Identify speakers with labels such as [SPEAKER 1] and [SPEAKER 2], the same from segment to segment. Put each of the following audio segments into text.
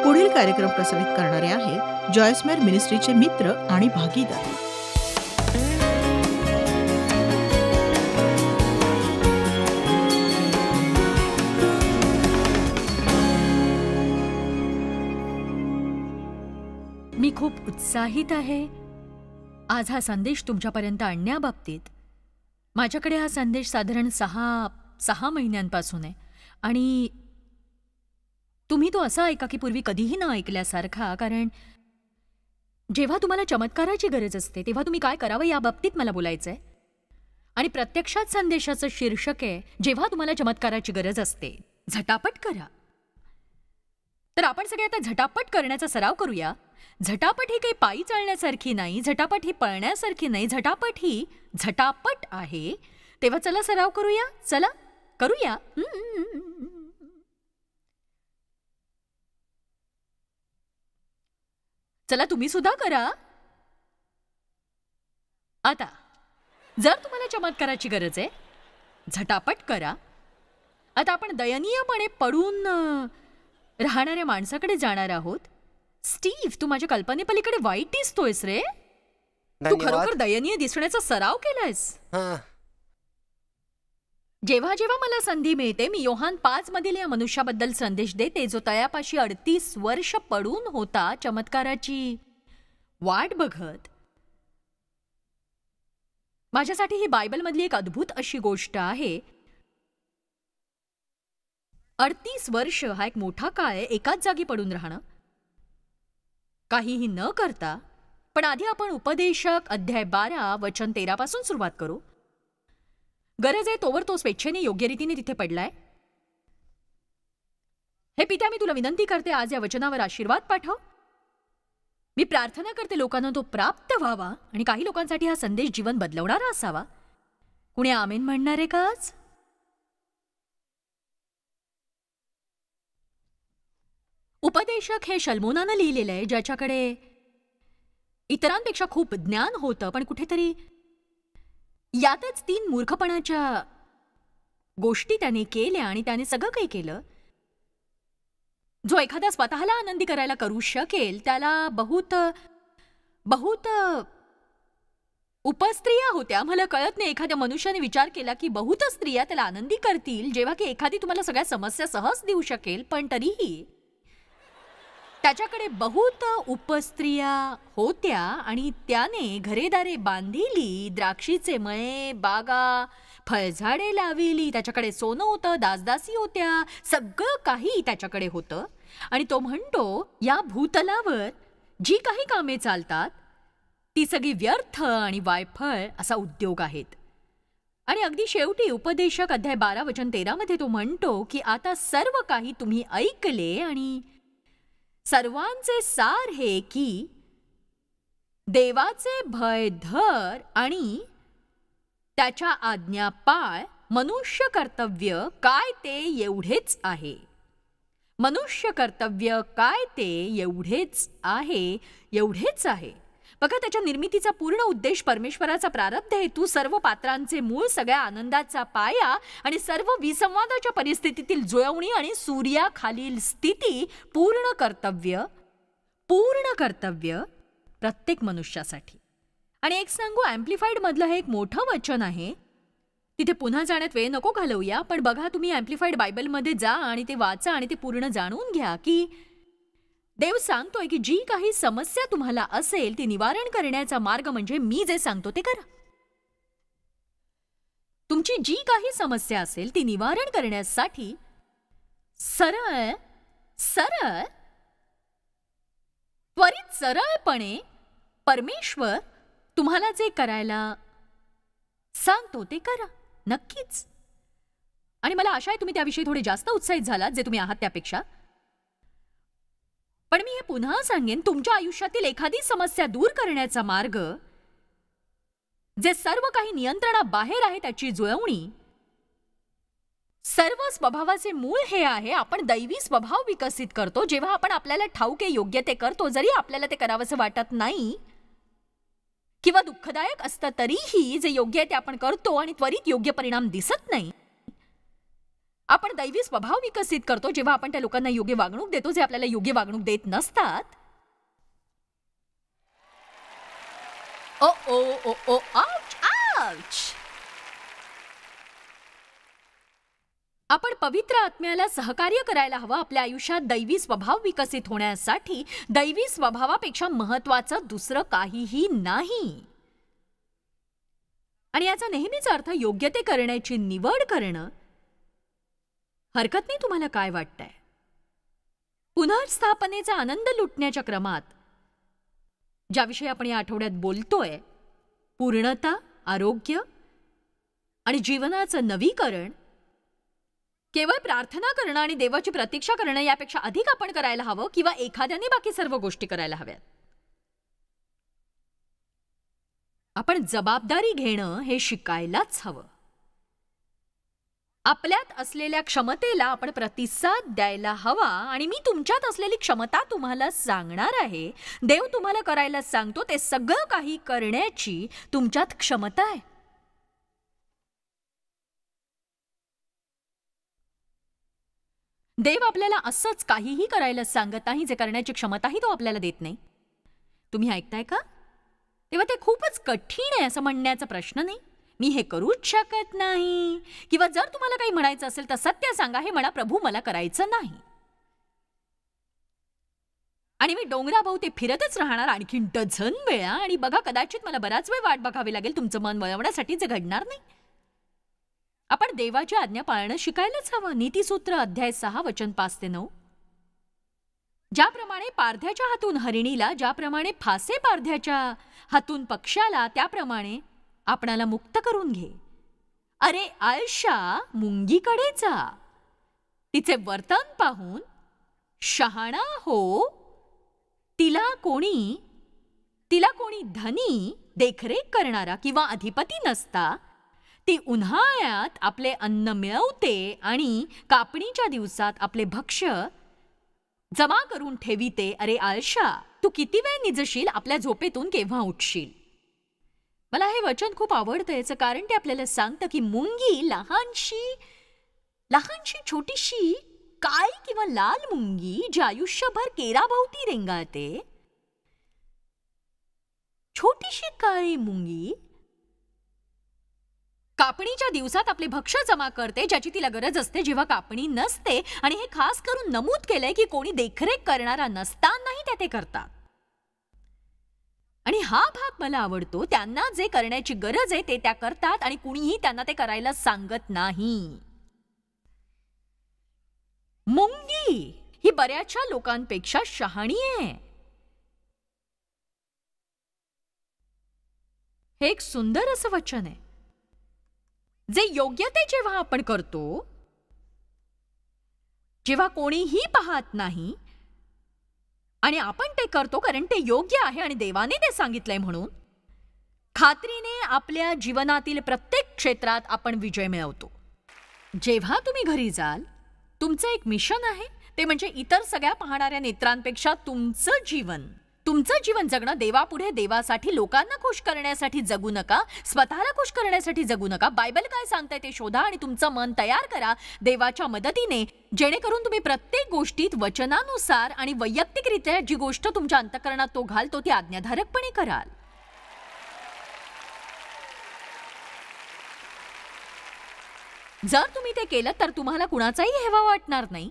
[SPEAKER 1] पुढील कार्यक्रम प्रसारित करणारे आहे जॉयस्मेर मिनिस्ट्रीचे मित्र आणि भागीदार.
[SPEAKER 2] मी खूप उत्साहित आहे आज हा संदेश तुमच्यापर्यंत आणण्याबाबतीत. माझ्याकडे हा संदेश साधारण सहा महिन्यांपासून आहे आणि तुम्ही तो असा ऐका की पूर्वी कधीही न ऐकल्यासारखा. कारण जेव्हा तुम्हाला चमत्काराची गरज असते तेव्हा तुम्ही काय करावं याबाबतीत मला बोलायचंय. आणि प्रत्यक्षात संदेशाचं शीर्षक आहे जेव्हा तुम्हाला चमत्काराची गरज असते झटापट करा. तर आपण सगळे आता झटापट करण्याचा सराव करूया. झटापट ही काही पायी चालण्यासारखी नाही, झटापट ही पळण्यासारखी नाही, झटापट ही झटापट आहे. तेव्हा चला सराव करूया, चला करूया. चला तुम्ही सुद्धा करा. आता जर तुम्हाला चमत्काराची गरज आहे झटापट करा. आता आपण दयनीयपणे पडून राहणाऱ्या माणसाकडे जाणार आहोत. स्टीव्ह, तू माझ्या कल्पनेपलीकडे वाईट दिसतोयस रे. तू खरोखर दयनीय दिसण्याचा सराव केलायस. जेव्हा जेव्हा मला संधी मिळते मी योहान 5 मधील या मनुष्याबद्दल संदेश देते जो तळ्यापाशी 38 वर्ष पडून होता चमत्काराची वाट बघत. माझ्यासाठी ही बायबलमधली एक अद्भुत अशी गोष्ट आहे. 38 वर्ष हा एक मोठा काळ आहे एकाच जागी पडून राहणं, काहीही न करता. पण आधी आपण उपदेशक अध्याय 12 वचन 13 पासून सुरुवात करू. गरज आहे तोवर तो स्वेच्छेने योग्य रीतीने तिथे पडलाय. हे पित्या, मी तुला विनंती करते आज या वचनावर आशीर्वाद पाठव. मी प्रार्थना करते लोकांना तो प्राप्त व्हावा आणि काही लोकांसाठी हा संदेश जीवन बदलवणारा असावा. कुणी आमेन म्हणणार आहे का आज? उपदेशक हे शल्मोनानं लिहिलेलं आहे ज्याच्याकडे इतरांपेक्षा खूप ज्ञान होतं, पण कुठेतरी यातच 3 मूर्खपणाच्या गोष्टी त्याने केल्या आणि त्याने सगळं काही केलं. जो एखादा स्वतःला आनंदी करायला करू शकेल त्याला बहुत उपस्त्रिया होत्या. मला कळत नाही एखाद्या मनुष्याने विचार केला की बहुत स्त्रिया त्याला आनंदी करतील जेव्हा की एखादी तुम्हाला सगळ्या समस्या सहज देऊ शकेल. पण तरीही त्याच्याकडे बहुत उपस्त्रिया होत्या आणि त्याने घरेदारे बांधिली, द्राक्षीचे मळे, बागा, फळझाडे लाविली. त्याच्याकडे सोनं होतं, दासदासी होत्या, सगळं काही त्याच्याकडे होतं. आणि तो म्हणतो या भूतलावर जी काही कामे चालतात ती सगळी व्यर्थ आणि वायफळ असा उद्योग आहेत. आणि अगदी शेवटी उपदेशक अध्याय 12 वचन 13 मध्ये तो म्हणतो की आता सर्व काही तुम्ही ऐकले आणि सर्वांचे सार हे की देवाचे भय धर आणि त्याच्या आज्ञा पाळ. मनुष्य कर्तव्य काय ते एवढेच आहे. मनुष्य कर्तव्य काय ते एवढेच आहे. बघा, त्याच्या निर्मितीचा पूर्ण उद्देश, परमेश्वराचा प्रारब्ध हेतू, सर्व पात्रांचे मूळ, सगळ्या आनंदाचा पाया आणि सर्व विसंवादाच्या परिस्थितीतील जुळवणी आणि सूर्याखालील स्थिती, पूर्ण कर्तव्य प्रत्येक मनुष्यासाठी. आणि एक सांगू, अँप्लिफाईड मधलं हे एक मोठं वचन आहे. तिथे पुन्हा जाण्यात वेळ नको घालवूया, पण बघा तुम्ही अँप्लिफाईड बायबलमध्ये जा आणि ते वाचा आणि ते पूर्ण जाणून घ्या की देव सांगतोय की जी काही समस्या तुम्हाला असेल ती निवारण करण्याचा मार्ग म्हणजे मी जे सांगतो ते करा. तुमची जी काही समस्या असेल ती निवारण करण्यासाठी सरळ त्वरित सरळपणे परमेश्वर तुम्हाला जे करायला सांगतो ते करा नक्कीच. आणि मला आशा आहे तुम्ही त्याविषयी थोडे जास्त उत्साहित झालात जे तुम्ही आहात त्यापेक्षा. पण मी हे पुन्हा सांगेन, तुमच्या आयुष्यातील एखादी समस्या दूर करण्याचा मार्ग, जे सर्व काही नियंत्रणाबाहेर आहे त्याची जुळवणी, सर्व स्वभावाचे मूळ हे आहे आपण दैवी स्वभाव विकसित करतो जेव्हा आपण आपल्याला ठाऊक आहे योग्य ते करतो, जरी आपल्याला ते करावंसं वाटत नाही किंवा दुःखदायक असतं तरीही जे योग्य आहे ते आपण करतो आणि त्वरित योग्य परिणाम दिसत नाही. आपण दैवी स्वभाव विकसित करतो जेव्हा आपण त्या लोकांना योग्य वागणूक देतो जे आपल्याला योग्य वागणूक देत नसतात. ओ ओ ओ ओ आउच आउच. आपण पवित्र आत्म्याला सहकार्य करायला हवं आपल्या आयुष्यात दैवी स्वभाव विकसित होण्यासाठी. दैवी स्वभावापेक्षा महत्वाचं दुसरं काहीही नाही. आणि याचा नेहमीच अर्थ योग्य ते करण्याची निवड करणं. हरकत नाही तुम्हाला काय वाटतंय. पुनर्स्थापनेचा आनंद लुटण्याच्या क्रमात ज्याविषयी आपण या आठवड्यात बोलतोय, पूर्णता, आरोग्य आणि जीवनाचं नवीकरण, केवळ प्रार्थना करणं आणि देवाची प्रतीक्षा करणं यापेक्षा अधिक आपण करायला हवं किंवा एखाद्याने बाकी सर्व गोष्टी करायला हव्यात. आपण जबाबदारी घेणं हे शिकायलाच हवं. आपल्यात असलेल्या क्षमतेला आपण प्रतिसाद द्यायला हवा. आणि मी तुमच्यात असलेली क्षमता तुम्हाला सांगणार आहे. देव तुम्हाला करायला सांगतो ते सगळं काही करण्याची तुमच्यात क्षमता आहे. देव आपल्याला असंच काहीही करायला सांगत नाही जे करण्याची क्षमताही तो आपल्याला देत नाही. तुम्ही ऐकताय का? तेव्हा ते खूपच कठीण आहे असं म्हणण्याचा प्रश्न नाही. मी हे करूच शकत नाही. किंवा जर तुम्हाला काही म्हणायचं असेल तर सत्य सांगा, हे म्हणा, प्रभू मला करायचं नाही. आणि मी डोंगराभोवती फिरतच राहणार आणखीन डझन वेळा. आणि बघा, कदाचित मला बराच वेळ वाट बघावी लागेल तुमचं मन वळवण्यासाठी, जे घडणार नाही. आपण देवाची आज्ञा पाळणं शिकायलाच हवं. नीतिसूत्र अध्याय 6 वचन 5 ते 9. ज्याप्रमाणे पारध्याच्या हातून हरिणीला, ज्याप्रमाणे फासे पारध्याच्या हातून पक्ष्याला, त्याप्रमाणे आपणाला मुक्त करून घे. अरे आळशा, मुंगीकडे जा. तिचे वर्तन पाहून शहाणा हो. तिला कोणी धनी, देखरेख करणारा किंवा अधिपती नसता. ती उन्हाळ्यात आपले अन्न मिळवते आणि कापणीच्या दिवसात आपले भक्ष्य जमा करून ठेविते. अरे आळशा, तू किती वेळ निजशील? आपल्या झोपेतून केव्हा उठशील? मला हे वचन खूप आवडतं. याचं कारण ते आपल्याला सांगतं की मुंगी, लहानशी छोटीशी काळी किंवा लाल मुंगी जी आयुष्यभर केराभोवती रेंगाळते, छोटीशी काळी मुंगी कापणीच्या दिवसात आपले भक्ष्य जमा करते, ज्याची तिला गरज असते जेव्हा कापणी नसते. आणि हे खास करून नमूद केलंय की कोणी देखरेख करणारा नसतानाही ते करतात. आणि हा भाग मला आवडतो. त्यांना जे करण्याची गरज आहे ते त्या करतात आणि कुणीही त्यांना ते करायला सांगत नाही. मुंगी ही बऱ्याचशा लोकांपेक्षा शहाणी आहे. हे एक सुंदर असं वचन आहे. जे योग्य ते जेव्हा आपण करतो, जेव्हा कोणीही पाहत नाही आणि आपण ते करतो कारण ते योग्य आहे आणि देवाने ते सांगितलंय म्हणून, खात्रीने आपल्या जीवनातील प्रत्येक क्षेत्रात आपण विजय मिळवतो. जेव्हा तुम्ही घरी जाल, तुमचं एक मिशन आहे. ते म्हणजे इतर सगळ्या पाहणाऱ्या नेत्रांपेक्षा तुमचं जीवन जगणं. देवापुढे, देवासाठी, लोकांना खुश करण्यासाठी जगू नका. स्वतःला खुश करण्यासाठी जगू नका. बायबल काय सांगताय ते शोधा आणि तुमचं मन तयार करा देवाच्या मदतीने, जेणेकरून तुम्ही प्रत्येक गोष्टीत वचनानुसार आणि वैयक्तिकरित्या जी गोष्ट तुमच्या अंतःकरणात तो घालतो ती आज्ञाधारकपणे कराल. जर तुम्ही ते केलं तर तुम्हाला कुणाचाही हेवा वाटणार नाही.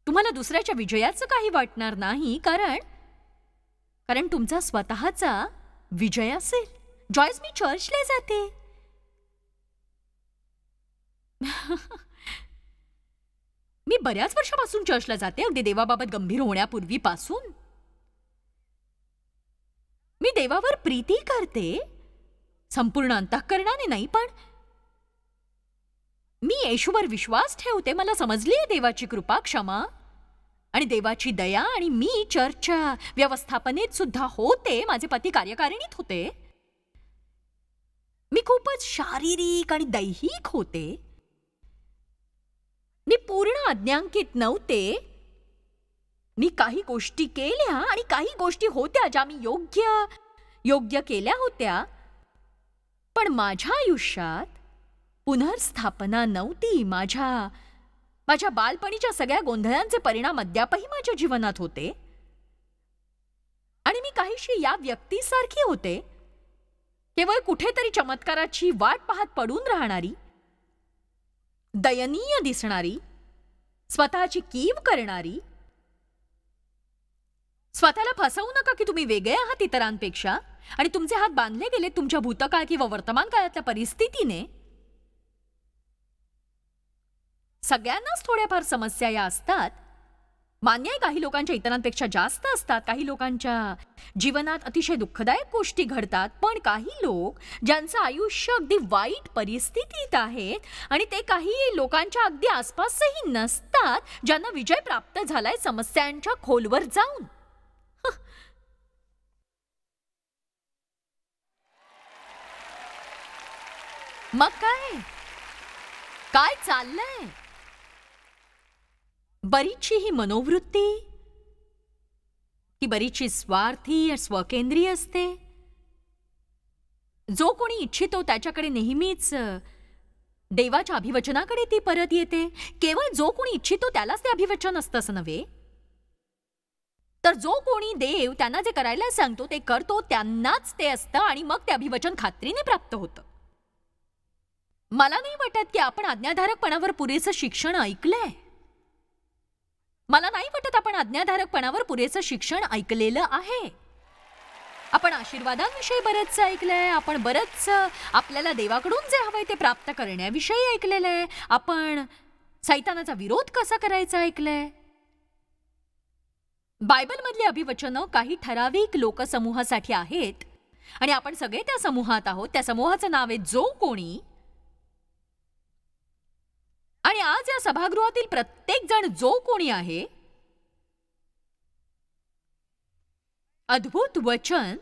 [SPEAKER 2] तुम्हाला दुसऱ्याच्या विजयाचं काही वाटणार नाही, कारण तुमचा स्वतःचा विजय असेल. जॉयस, मी चर्चला जाते. मी बऱ्याच वर्षापासून चर्चला जाते, अगदी देवाबाबत गंभीर होण्यापूर्वीपासून. मी देवावर प्रीती करते, संपूर्ण अंतःकरणाने नाही, पण मी येशूवर विश्वास ठेवते. मला समजली आहे देवाची कृपा, क्षमा आणि देवाची दया. आणि मी चर्चच्या व्यवस्थापनेत सुद्धा होते. माझे पती कार्यकारिणीत होते. मी खूपच शारीरिक आणि दैहिक होते. मी पूर्ण आज्ञांकित नव्हते. मी काही गोष्टी केल्या आणि काही गोष्टी होत्या ज्या मी योग्य केल्या होत्या. पण माझ्या आयुष्यात पुनर्स्थापना नव्हती. माझ्या बालपणीच्या सगळ्या गोंधळांचे परिणाम अद्यापही माझ्या जीवनात होते आणि मी काहीशी या व्यक्तीसारखी होते, केवळ कुठेतरी चमत्काराची वाट पाहत पडून राहणारी, दयनीय दिसणारी, स्वतःची कीव करणारी. स्वतःला फसवू नका की तुम्ही वेगळे आहात इतरांपेक्षा आणि तुमचे हात बांधले गेले तुमच्या भूतकाळ किंवा वर्तमान काळातल्या परिस्थितीने. सगळ्यांनाच थोड्याफार समस्या या असतात. मान्य आहे, काही लोकांच्या इतरांपेक्षा जास्त असतात. काही लोकांच्या जीवनात अतिशय दुःखदायक गोष्टी घडतात. पण काही लोक ज्यांचं आयुष्य अगदी वाईट परिस्थितीत आहेत आणि ते काही लोकांच्या अगदी आसपासही नसतात, ज्यांना विजय प्राप्त झालाय समस्यांच्या खोलवर जाऊन. मग काय चाललंय? बरीचशी ही मनोवृत्ती, ती बरीचशी स्वार्थी स्वकेंद्रीय असते. जो कोणी इच्छितो त्याच्याकडे नेहमीच देवाच्या अभिवचनाकडे ती परत येते. केवळ जो कोणी इच्छितो त्यालाच ते अभिवचन असतं असं नव्हे, तर जो कोणी देव त्यांना जे करायला सांगतो ते करतो त्यांनाच ते असतं आणि मग ते अभिवचन खात्रीने प्राप्त होतं. मला नाही वाटत की आपण आज्ञाधारकपणावर पुरेसं शिक्षण ऐकलंय. मला नाही वाटत आपण आज्ञाधारकपणावर पुरेसं शिक्षण ऐकलेलं आहे. आपण आशीर्वादांविषयी बरंच ऐकलंय. आपण बरंच आपल्याला देवाकडून जे हवंय ते प्राप्त करण्याविषयी ऐकलेलं आहे. आपण सैतानाचा विरोध कसा करायचा ऐकलंय. बायबलमधली अभिवचनं काही ठराविक लोकसमूहासाठी आहेत आणि आपण सगळे त्या समूहात आहोत. त्या समूहाचं नाव आहे जो कोणी. आणि आज या सभागृहातील प्रत्येक जण जो कोणी आहे, अद्भुत वचन,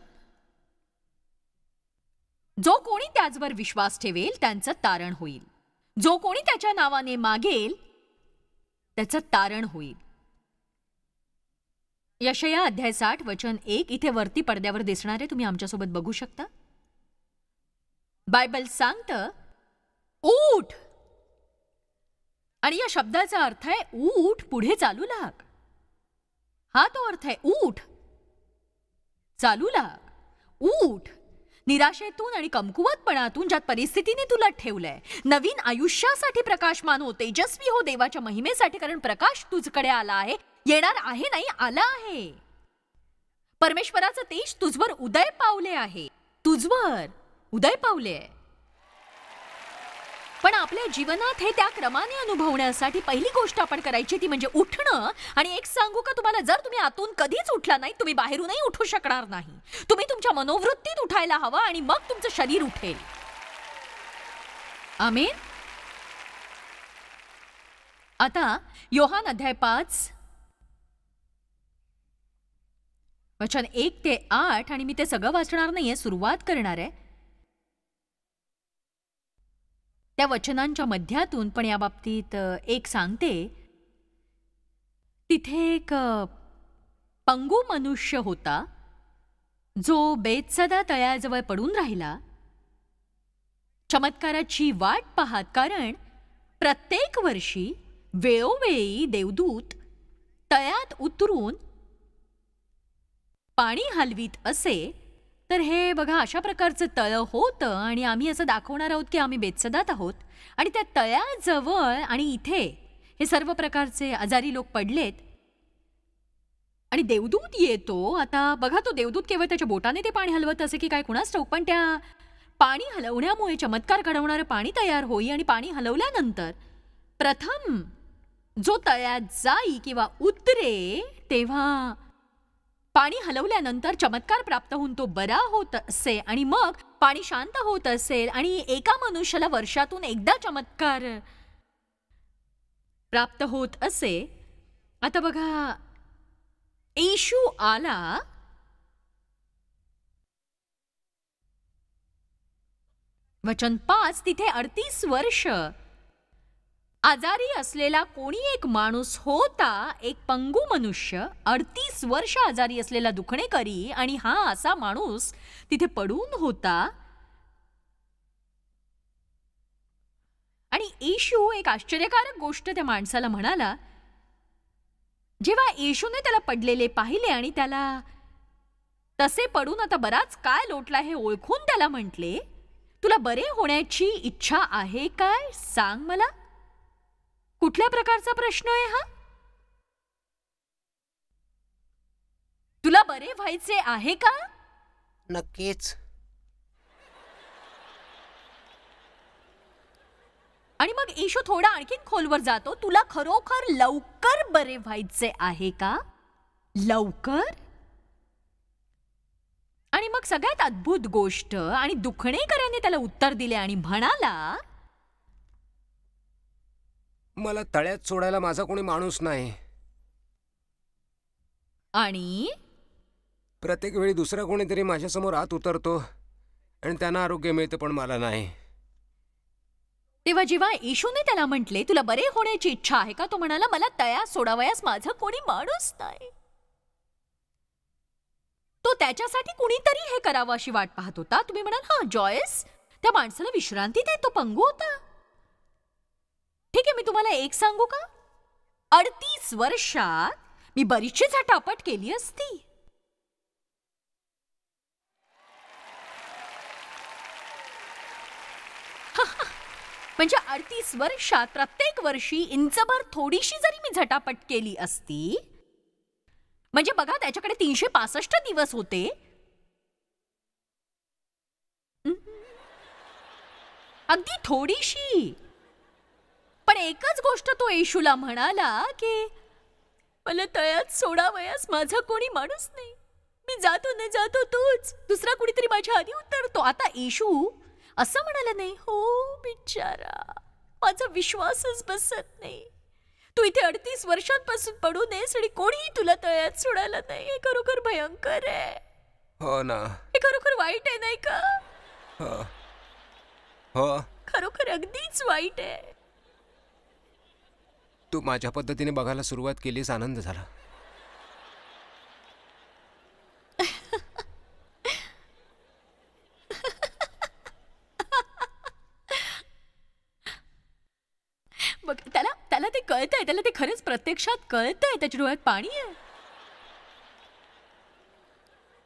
[SPEAKER 2] जो कोणी त्याचवर विश्वास ठेवेल त्यांचं तारण होईल. जो कोणी त्याच्या नावाने मागेल त्याचं तारण होईल. यशया अध्याय 60 वचन 1 इथे वरती पडद्यावर दिसणार आहे, तुम्ही आमच्यासोबत बघू शकता. बायबल सांगतं, उठ. आणि या शब्दाचा अर्थ आहे उठ, पुढे चालू लाग. हा तो अर्थ आहे, उठ, चालू लाग. उठ निराशेतून आणि कमकुवतपणातून, ज्यात परिस्थितीने तुला ठेवलंय, नवीन आयुष्यासाठी प्रकाशमान हो, तेजस्वी हो देवाच्या महिमेसाठी. कारण प्रकाश तुझकडे आला आहे, येणार आहे नाही, आला आहे. परमेश्वराचं तेज तुझवर उदय पावले आहे, तुझवर उदय पावले. पण आपल्या जीवनात हे त्या क्रमाने अनुभवण्यासाठी पहिली गोष्ट आपण करायची ती म्हणजे उठणं. आणि एक सांगू का तुम्हाला, जर तुम्ही आतून कधीच उठला नाही, तुम्ही बाहेरूनही उठू शकणार नाही. तुम्ही तुमच्या मनोवृत्तीत उठायला हवं आणि मग तुमचं शरीर उठेल. आमेन. आता योहान अध्याय 5 वचन 1 ते 8, आणि मी ते सगळं वाचणार नाहीये, सुरुवात करणार आहे त्या वचनांच्या मध्यातून. पण या बाबतीत एक सांगते, तिथे एक पंगू मनुष्य होता जो बेतसदा तळ्याजवळ पडून राहिला, चमत्काराची वाट पाहत. कारण प्रत्येक वर्षी वेळोवेळी देवदूत तळ्यात उतरून पाणी हलवीत असे. तर हे बघा, अशा प्रकारचं तळं होतं आणि आम्ही असं दाखवणार आहोत की आम्ही बेतसदात आहोत आणि त्या तळ्याजवळ आणि इथे हे सर्व प्रकारचे आजारी लोक पडलेत आणि देवदूत येतो. आता बघा, तो देवदूत केवळ त्याच्या बोटाने ते पाणी हलवत असे की काय कुणास ठाऊक, पण त्या पाणी हलवण्यामुळे चमत्कार घडवणारं पाणी तयार होई. आणि पाणी हलवल्यानंतर प्रथम जो तळ्यात जाई किंवा उतरे, तेव्हा पाणी हलवल्यानंतर चमत्कार प्राप्त होऊन तो बरा होत असे आणि मग पाणी शांत होत असेल. आणि एका मनुष्याला वर्षातून एकदा चमत्कार प्राप्त होत असे. आता बघा, येशू आला, वचन 5, तिथे 38 वर्ष आजारी असलेला कोणी एक माणूस होता, एक पंगू मनुष्य, 38 वर्ष आजारी असलेला दुखणेकरी. आणि हा असा माणूस तिथे पडून होता. आणि येशू एक आश्चर्यकारक गोष्ट त्या माणसाला म्हणाला. जेव्हा येशूने त्याला पडलेले पाहिले आणि त्याला तसे पडून आता बराच काय लोटला हे ओळखून त्याला म्हटले, तुला बरे होण्याची इच्छा आहे काय, सांग मला. कुठल्या प्रकारचा प्रश्न आहे हा? तुला बरे व्हायचे आहे का?
[SPEAKER 3] नक्कीच.
[SPEAKER 2] आणि मग येशू थोडा आणखीन खोलवर जातो. तुला खरोखर लवकर बरे व्हायचे आहे का? लवकर? आणि मग सगळ्यात अद्भुत गोष्ट, आणि दुखणेकराने त्याला उत्तर दिले आणि म्हणाला,
[SPEAKER 3] मला तळ्यात सोडायला माझा कोणी माणूस नाही.
[SPEAKER 2] आणि
[SPEAKER 3] प्रत्येक वेळी दुसरा कोणीतरी माझ्यासमोर आत उतरतो आणि त्यांना आरोग्य मिळते, पण मला नाही.
[SPEAKER 2] तेव्हा जेव्हा येशूने त्याला म्हटले, तुला बरे होण्याची इच्छा आहे का, तो म्हणाला, मला तळ्यात सोडावयास माझा कोणी माणूस नाही. तो त्याच्यासाठी कुणीतरी हे करावं अशी वाट पाहत होता. तुम्ही म्हणाल, हा जॉयस, त्या माणसाला विश्रांती दे, तो पंगू होता. ठीक आहे, मी तुम्हाला एक सांगू का, 38 वर्षात मी बरीचशी झटापट केली असती. म्हणजे 38 वर्षात प्रत्येक वर्षी इंचभर थोडीशी जरी मी झटापट केली असती, म्हणजे बघा, त्याच्याकडे 365 दिवस होते. अगदी थोडीशी. पण एकच गोष्ट तो येशूला म्हणाला की मला तळ्यात सोडावयास माझा कोणी माणूस नाही. मी जातो न जातो तोच, दुसरा कुणीतरी माझ्या आधी उतरतो. आता येशू असं म्हणाला नाही, हो बिचारा, माझा विश्वासच बसत नाही. तू इथे 38 वर्षांपासून पडू नयेस आणि कोणीही तुला तळ्यात सोडायला नाही. हे खरोखर भयंकर आहे.
[SPEAKER 3] हो ना.
[SPEAKER 2] हे खरोखर वाईट आहे, नाही का?
[SPEAKER 3] हो हो,
[SPEAKER 2] खरोखर अगदीच वाईट आहे.
[SPEAKER 3] तू माझ्या पद्धतीने बघायला सुरुवात केलीस, आनंद झाला.
[SPEAKER 2] बघ, त्याला ते कळतंय, त्याला ते खरंच प्रत्यक्षात कळतंय, त्याच्या डोळ्यात पाणी आहे.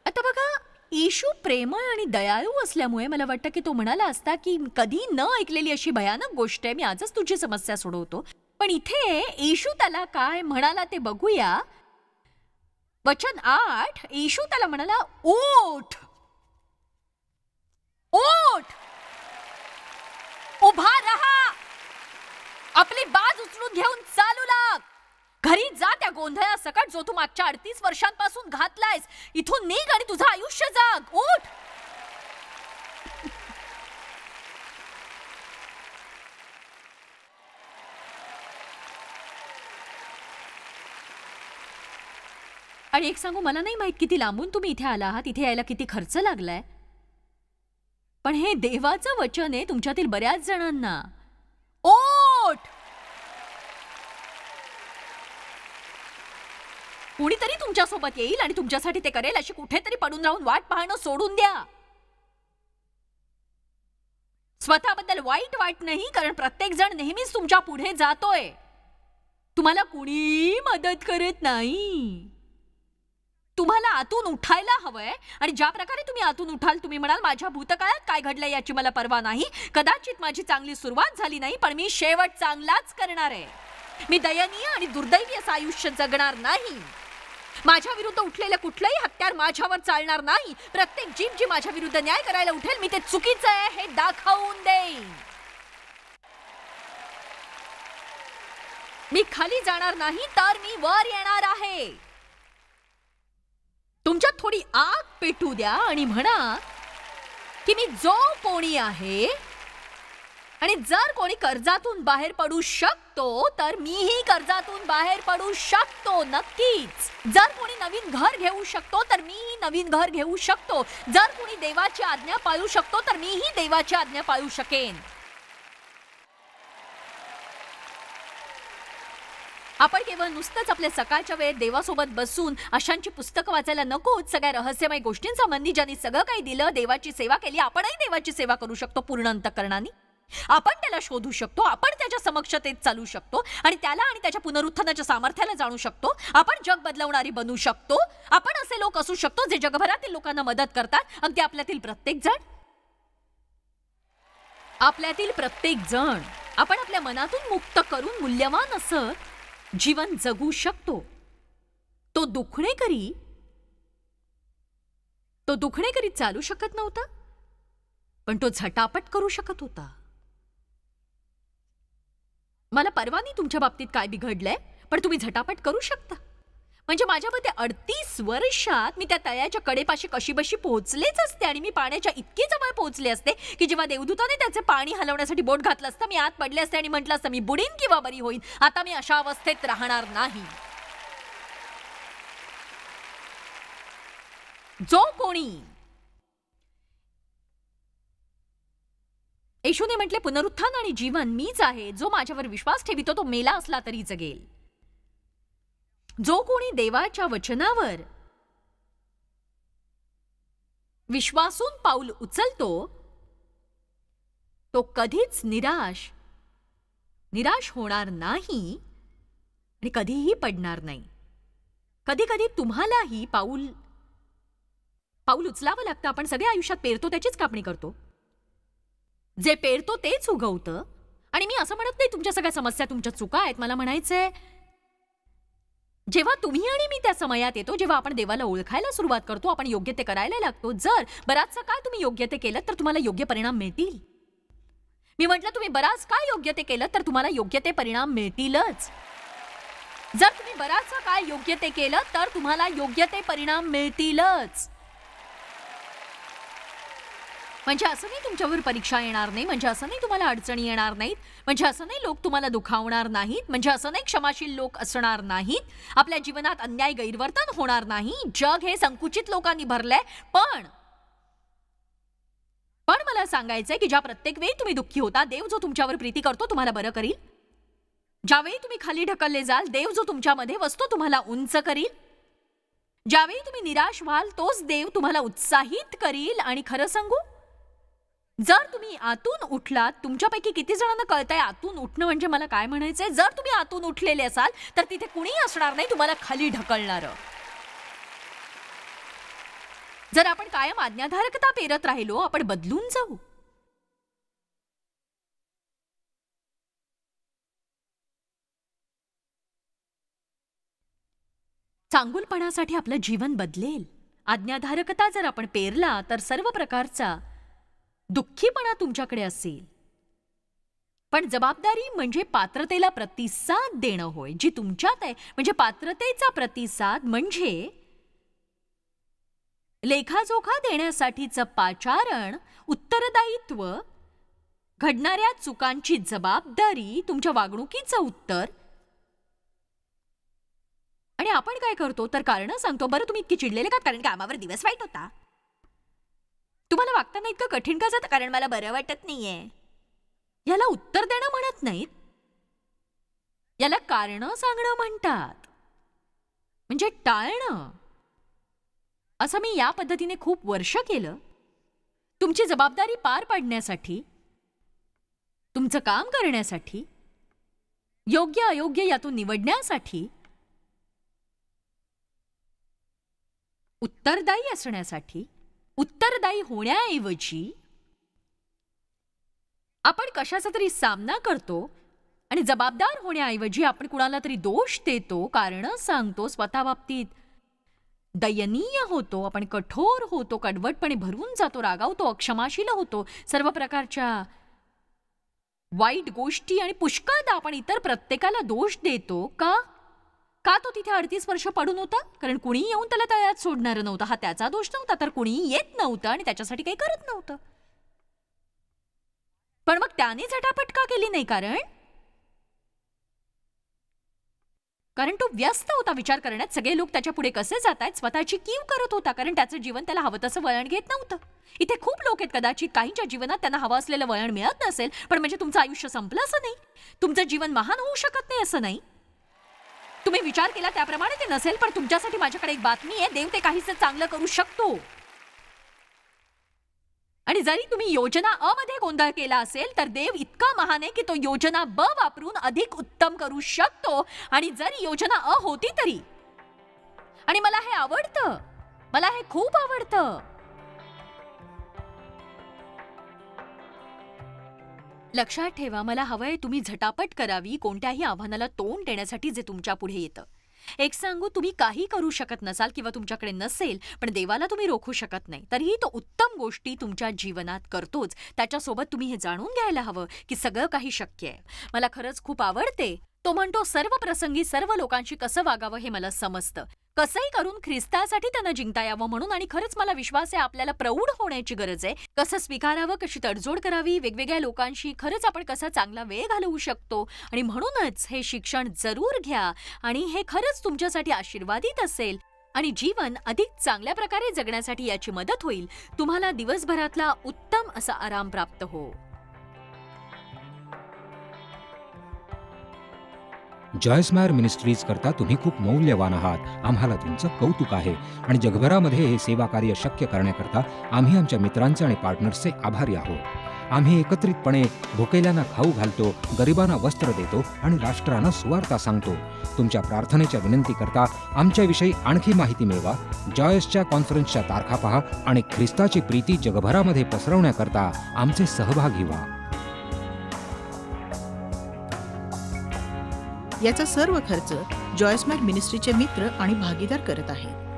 [SPEAKER 2] आता बघा, येशू प्रेमळ आणि दयाळू असल्यामुळे मला वाटतं की तो म्हणाला असता की कधी न ऐकलेली अशी भयानक गोष्ट आहे, मी आजच तुझी समस्या सोडवतो. पण इथे येशू त्याला काय म्हणाला ते बघूया. वचन 8, येशू त्याला म्हणाला, ओठ ओठ, उभा रहा, आपली बाज उचलून घेऊन चालू लाग. घरी जा त्या गोंधळा सकट जो तू मागच्या 38 वर्षांपासून घातलायस. इथून निघ आणि तुझं आयुष्य जाग. उठ. आणि एक सांगू, मला नाही माहित किती लांबून तुम्ही इथे आला आहात, इथे यायला किती खर्च लागलाय, पण हे देवाचं वचन आहे तुमच्यातील बऱ्याच जणांना. ओठ. कुणीतरी तुमच्यासोबत येईल आणि तुमच्यासाठी ते करेल. अशी कुठेतरी पडून राहून वाट पाहणं सोडून द्या. स्वतःबद्दल वाईट वाट नाही, कारण प्रत्येक जण नेहमीच तुमच्या पुढे जातोय. तुम्हाला कुणी मदत करत नाही. तुम्हाला आतून उठायला हवंय, आणि ज्या प्रकारे तुम्ही आतून उठाल, तुम्ही म्हणाल, माझ्या भूतकाळात काय घडलंय याची मला पर्वा नाही. कदाचित माझी चांगली सुरुवात झाली नाही, पण मी शेवट चांगलाच करणार आहे. मी दयनीय आणि दुर्दैवी असं आयुष्य जगणार नाही. माझ्या विरुद्ध उठलेलं कुठलंही हत्यार माझ्यावर चालणार नाही. प्रत्येक जीभ जी माझ्या विरुद्ध न्याय करायला उठेल, मी ते चुकीचं आहे हे दाखवून देईन. मी खाली जाणार नाही, तर मी वर येणार आहे. तुमच्यात थोडी आग पेटू द्या आणि म्हणा की मी जो कोणी आहे, आणि जर कोणी कर्जातून बाहेर पडू शकतो, तर मीही कर्जातून बाहेर पडू शकतो. नक्कीच. जर कोणी नवीन घर घेऊ शकतो, तर मीही नवीन घर घेऊ शकतो. जर कोणी देवाची आज्ञा पाळू शकतो, तर मीही देवाची आज्ञा पाळू शकेन. आपण केवळ नुसतंच आपल्या सकाळच्या वेळेत देवासोबत बसून अशांची पुस्तकं वाचायला नकोत. सगळ्या रहस्यमय गोष्टींसंबंधी ज्यांनी सगळं काही दिलं, देवाची सेवा केली, आपणही देवाची सेवा करू शकतो पूर्ण अंतःकरणाने. आपण त्याला शोधू शकतो, आपण त्याच्या समक्षतेत चालू शकतो आणि त्याला आणि त्याच्या पुनरुत्थानाच्या सामर्थ्याला जाणू शकतो. आपण जग बदलवणारी बनू शकतो. आपण असे लोक असू शकतो जे जगभरातील लोकांना मदत करतात. अगदी आपल्यातील प्रत्येक जण आपण आपल्या मनातून मुक्त करून मूल्यवान असं जीवन जगू शकतो. तो दुखणेकरी चालू शकत नव्हता, पण तो झटापट करू शकत होता. मला परवा नाही तुमच्या बाबतीत काय बिघडलंय, पण तुम्ही झटापट करू शकता. म्हणजे माझ्या मते 38 वर्षात मी त्या तळ्याच्या कडेपाशी कशीबशी पोहोचलेच असते आणि मी पाण्याच्या इतके जवळ पोहोचले असते की जेव्हा देवदूताने त्याचे पाणी हलवण्यासाठी बोट घातलं असतं, मी आत पडले असते आणि म्हटलं असतं मी बुडीन किंवा बरी होईन. आता मी अशा अवस्थेत राहणार नाही. जो कोणी येशूने म्हटले पुनरुत्थान आणि जीवन मीच आहे, जो माझ्यावर विश्वास ठेवितो तो मेला असला तरी जगेल. जो कोणी देवाच्या वचनावर विश्वासून पाऊल उचलतो तो कधीच निराश होणार नाही आणि कधीही पडणार नाही. कधी कधी तुम्हालाही पाऊल उचलावं लागतं. आपण सगळे आयुष्यात पेरतो त्याचीच कापणी करतो. जे पेरतो तेच उगवतं. आणि मी असं म्हणत नाही तुमच्या सगळ्या समस्या तुमच्या चुका आहेत. मला म्हणायचंय जेव्हा तुम्ही आणि मी त्या समयात येतो, जेव्हा आपण देवाला ओळखायला सुरुवात करतो, आपण योग्य ते करायला लागतो. जर बराचसा काळ तुम्ही योग्य ते केलं तर तुम्हाला योग्य परिणाम मिळतील. मी म्हटलं तुम्ही बराच काळ योग्य ते केलं तर तुम्हाला योग्य ते परिणाम मिळतीलच. जर तुम्ही बराचसा काळ योग्य ते केलं तर तुम्हाला योग्य ते परिणाम मिळतीलच. म्हणजे असं नाही तुमच्यावर परीक्षा येणार नाही, म्हणजे असं नाही तुम्हाला अडचणी येणार नाहीत, म्हणजे असं नाही लोक तुम्हाला दुखावणार नाहीत, म्हणजे असं नाही क्षमाशील लोक असणार नाहीत, आपल्या जीवनात अन्याय गैरवर्तन होणार नाही. जग हे संकुचित लोकांनी भरलंय. पण मला सांगायचंय की ज्या प्रत्येक वेळी तुम्ही दुःखी होता, देव जो तुमच्यावर प्रीती करतो तुम्हाला बरं करील. ज्यावेळी तुम्ही खाली ढकलले जाल, देव जो तुमच्यामध्ये वसतो तुम्हाला उंच करील. ज्यावेळी तुम्ही निराश व्हाल, तोच देव तुम्हाला उत्साहित करील. आणि खरं सांगू, जर तुम्ही आतून उठलात, तुमच्यापैकी किती जणांना कळतंय आतून उठणं म्हणजे मला काय म्हणायचंय? जर तुम्ही आतून उठलेले असाल तर तिथे कुणीही असणार नाही तुम्हाला खाली ढकलणारं. जर आपण कायम आज्ञाधारकता पेरत राहिलो, आपण बदलून जाऊ. चांगुलपणासाठी आपलं जीवन बदलेल. आज्ञाधारकता जर आपण पेरला तर सर्व प्रकारचा दुःखीपणा तुमच्याकडे असेल. पण जबाबदारी म्हणजे पात्रतेला प्रतिसाद देणं होय, जी तुमच्यात आहे. म्हणजे पात्रतेचा प्रतिसाद म्हणजे लेखाजोखा देण्यासाठीचं पाचारण, उत्तरदायित्व, घडणाऱ्या चुकांची जबाबदारी, तुमच्या वागणुकीचं उत्तर. आणि आपण काय करतो तर कारण सांगतो, बरं तुम्ही इतकी चिडलेले का? कारण कामावर दिवस वाईट होता. तुम्हाला वागताना इतकं कठीण का जातं? कारण मला बरं वाटत नाहीये. याला उत्तर देणं म्हणत नाहीत, याला कारण सांगणं म्हणतात. म्हणजे टाळणं. असं मी या पद्धतीने खूप वर्ष केलं. तुमची जबाबदारी पार पाडण्यासाठी, तुमचं काम करण्यासाठी, योग्य अयोग्य यातून निवडण्यासाठी, उत्तरदायी असण्यासाठी, उत्तरदायी होण्याऐवजी आपण कशाचा तरी सामना करतो आणि जबाबदार होण्याऐवजी आपण कुणाला तरी दोष देतो, कारण सांगतो, स्वतः बाबतीत दयनीय होतो, आपण कठोर होतो, कडवटपणे भरून जातो, रागावतो, अक्षमाशील होतो, सर्व प्रकारच्या वाईट गोष्टी आणि पुष्कळदा आपण इतर प्रत्येकाला दोष देतो. का तो तिथे 38 वर्ष पडून होता? कारण कुणीही येऊन त्याला तळ्यात सोडणारं नव्हतं. हा त्याचा दोष नव्हता, तर कुणीही येत नव्हतं आणि त्याच्यासाठी काही करत नव्हतं. पण मग त्याने झटापट का केली नाही? कारण तो व्यस्त होता विचार करण्यात, सगळे लोक त्याच्या पुढे कसे जात आहेत स्वतःची कीव करत होता, कारण त्याचं जीवन त्याला हवं तसं वळण घेत नव्हतं. इथे खूप लोक आहेत, कदाचित काहींच्या जीवनात त्यांना हवं असलेलं वळण मिळत नसेल, पण म्हणजे तुमचं आयुष्य संपलं असं नाही, तुमचं जीवन महान होऊ शकत नाही असं नाही. तुम्ही विचार केला त्याप्रमाणे ते नसेल, पण तुमच्यासाठी माझ्याकडे एक बातमी आहे, देव ते काहीसं चांगलं करू शकतो. आणि जरी तुम्ही योजना अ मध्ये गोंधळ केला असेल तर देव इतका महान आहे की तो योजना ब वापरून अधिक उत्तम करू शकतो. आणि जरी योजना अ होती तरी. आणि मला हे आवडतं, मला हे खूप आवडतं. लक्षात ठेवा, मला हवंय तुम्ही झटापट करावी कोणत्याही आव्हानाला तोंड देण्यासाठी जे तुमच्या पुढे येतं. एक सांगू, तुम्ही काही करू शकत नसाल किंवा तुमच्याकडे नसेल, पण देवाला तुम्ही रोखू शकत नाही. तरीही तो उत्तम गोष्टी तुमच्या जीवनात करतोच. त्याच्यासोबत तुम्ही हे जाणून घ्यायला हवं की सगळं काही शक्य आहे. मला खरंच खूप आवडते, तो म्हणतो सर्व प्रसंगी सर्व लोकांशी कसं वागावं हे मला समजतं. कसंही करून ख्रिस्तासाठी त्यांना जिंकता यावं म्हणून. आणि खरंच मला विश्वास आहे आपल्याला प्रौढ होण्याची गरज आहे. कसं स्वीकारावं, कशी तडजोड करावी, वेगवेगळ्या लोकांशी खरंच आपण कसा चांगला वेळ घालवू शकतो. आणि म्हणूनच हे शिक्षण जरूर घ्या आणि हे खरंच तुमच्यासाठी आशीर्वादित असेल आणि जीवन अधिक चांगल्या प्रकारे जगण्यासाठी याची मदत होईल. तुम्हाला दिवसभरातला उत्तम असा आराम प्राप्त हो.
[SPEAKER 4] जॉयस मायर मिनिस्ट्रीज करता तुम्ही खूप मौल्यवान आहात. आम्हाला तुमचं कौतुक आहे आणि जगभरामध्ये हे सेवा कार्य शक्य करण्याकरता आम्ही आमच्या मित्रांचे आणि पार्टनर्सचे आभारी आहोत. आम्ही एकत्रितपणे भुकेल्यांना खाऊ घालतो, गरिबांना वस्त्र देतो आणि राष्ट्रांना सुवार्ता सांगतो. तुमच्या प्रार्थनेच्या विनंती करता आमच्याविषयी आणखी माहिती मिळवा. जॉयसच्या कॉन्फरन्सच्या तारखा पहा आणि ख्रिस्ताची प्रीती जगभरामध्ये पसरवण्याकरता आमचे सहभागी व्हा.
[SPEAKER 1] याचा सर्व खर्च जॉयस मायर मिनिस्ट्रीचे मित्र आणि भागीदार करत आहेत.